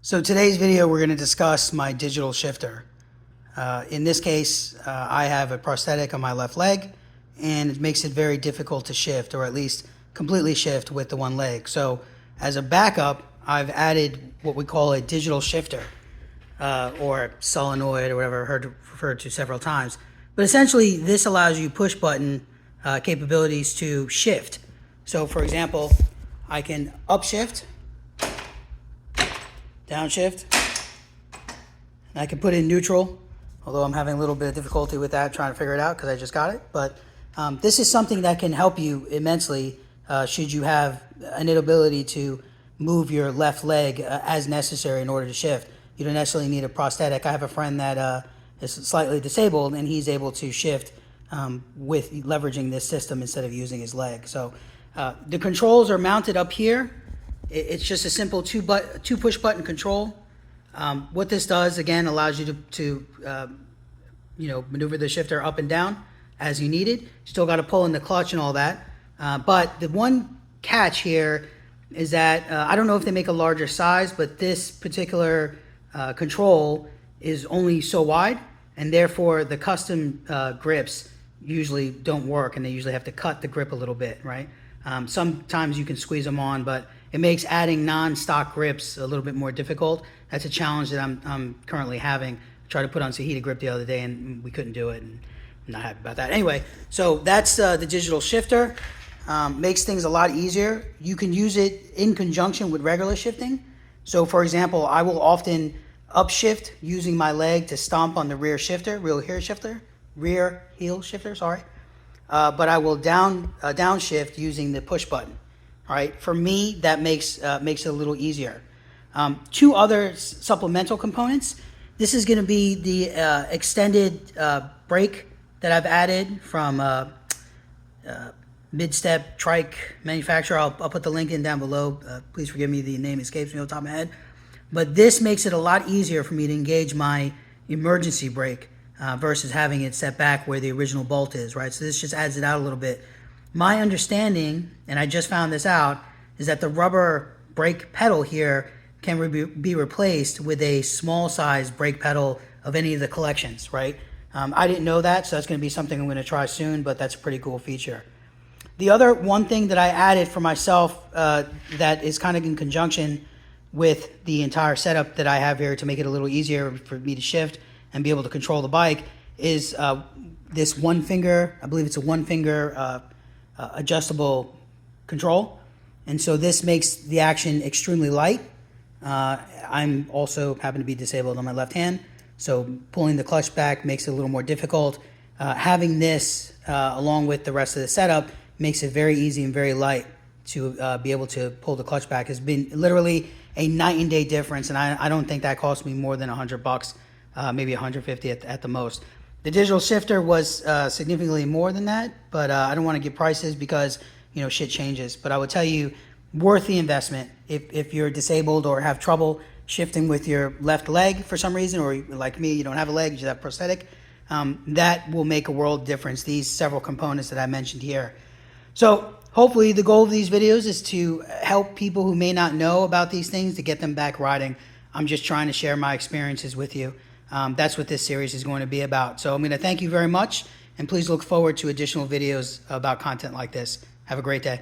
So today's video, we're going to discuss my digital shifter. In this case, I have a prosthetic on my left leg, and it makes it very difficult to shift, or at least completely shift with the one leg. So as a backup, I've added what we call a digital shifter, or solenoid, or whatever, heard referred to several times. But essentially, this allows you push button capabilities to shift. So for example, I can upshift, downshift, and I can put in neutral, although I'm having a little bit of difficulty with that, trying to figure it out because I just got it. But this is something that can help you immensely should you have an inability to move your left leg as necessary in order to shift. You don't necessarily need a prosthetic. I have a friend that is slightly disabled, and he's able to shift with leveraging this system instead of using his leg. So the controls are mounted up here. It's just a simple two push button control. What this does, again, allows you to maneuver the shifter up and down as you need it. Still got to pull in the clutch and all that. But the one catch here is that I don't know if they make a larger size, but this particular control is only so wide, and therefore the custom grips usually don't work, and they usually have to cut the grip a little bit, right? Sometimes you can squeeze them on, but it makes adding non-stock grips a little bit more difficult. That's a challenge that I'm currently having. I tried to put on Sahita grip the other day, and we couldn't do it, and I'm not happy about that. Anyway, so that's the digital shifter. Makes things a lot easier. You can use it in conjunction with regular shifting. So for example, I will often upshift using my leg to stomp on the rear heel shifter, sorry. But I will downshift using the push button. All right, for me, that makes it a little easier. Two other supplemental components. This is going to be the extended brake that I've added from Mid-Step Trike manufacturer. I'll put the link in down below. Please forgive me, the name escapes me off the top of my head. But this makes it a lot easier for me to engage my emergency brake versus having it set back where the original bolt is, right? So this just adds it out a little bit. My understanding, and I just found this out, is that the rubber brake pedal here can be replaced with a small size brake pedal of any of the collections, right? I didn't know that, so that's going to be something I'm going to try soon, but that's a pretty cool feature. The other one thing that I added for myself that is kind of in conjunction with the entire setup that I have here to make it a little easier for me to shift and be able to control the bike is this one finger, I believe it's a one finger adjustable control. And so this makes the action extremely light. I'm also happen to be disabled on my left hand, so pulling the clutch back makes it a little more difficult. Having this along with the rest of the setup makes it very easy and very light to be able to pull the clutch back. Has been literally a night and day difference, and I don't think that cost me more than $100, maybe 150 at the most. The digital shifter was significantly more than that, but I don't want to give prices because shit changes. But I would tell you, worth the investment if you're disabled or have trouble shifting with your left leg for some reason, or like me, you don't have a leg, you just have prosthetic. That will make a world difference. These several components that I mentioned here. So hopefully the goal of these videos is to help people who may not know about these things to get them back riding. I'm just trying to share my experiences with you. That's what this series is going to be about. So I'm going to thank you very much, and please look forward to additional videos about content like this. Have a great day.